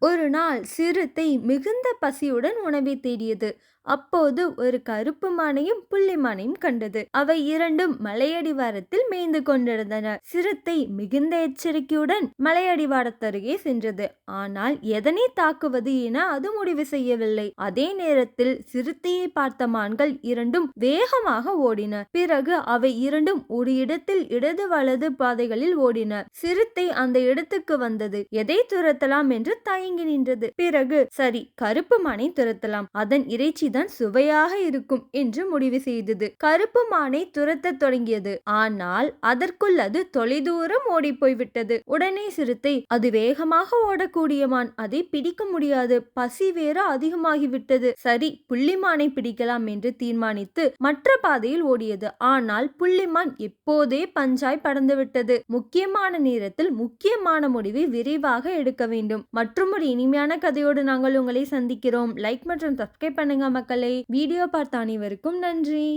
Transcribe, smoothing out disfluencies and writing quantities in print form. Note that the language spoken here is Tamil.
ஒரு நாள் சிறுத்தை மிகுந்த பசியுடன் உணவை தேடியது. அப்போது ஒரு கருப்பு மானையும் புள்ளிமானையும் கண்டது. அவை இரண்டும் மலையடிவாரத்தில் மேய்ந்து கொண்டிருந்தன. சிறுத்தை மிகுந்த எச்சரிக்கையுடன் மலையடிவாரத்தருகே சென்றது. ஆனால் எதனை தாக்குவது என அது முடிவு செய்யவில்லை. அதே நேரத்தில் சிறுத்தையை பார்த்த மான்கள் இரண்டும் வேகமாக ஓடின. பிறகு அவை இரண்டும் ஒரு இடத்தில் இடது வலது பாதைகளில் ஓடின. சிறுத்தை அந்த இடத்துக்கு வந்தது. எதை துரத்தலாம் என்று தயங்கி நின்றது. பிறகு சரி, கருப்பு மானை துரத்தலாம், அதன் இறைச்சிதான் சுவையாக இருக்கும் என்று முடிவு செய்தது. கருப்பு மானை துரத்த தொடங்கியது. ஆனால் அதற்குள் அது தொலைதூரம் ஓடி போய்விட்டது. உடனே சிறுத்தை, அது வேகமாக ஓடக்கூடிய மான், அதை பிடிக்க முடியாது, பசி வேற அதிகமாகிவிட்டது. சரி, புள்ளிமானை பிடிக்கலாம் என்று தீர்மானித்து மற்ற பாதையில் ஓடியது. ஆனால் புள்ளிமான் எப்போதே பஞ்சாய் பறந்துவிட்டது. முக்கியமான நேரத்தில் முக்கியமான முடிவை விரைவாக எடுக்க வேண்டும். மற்றும் ஒரு இனிமையான கதையோடு நாங்கள் உங்களை சந்திக்கிறோம். லைக் மற்றும் சப்ஸ்கிரைப் பண்ணுங்க மக்களே. வீடியோ பார்த்த அனைவருக்கும் நன்றி.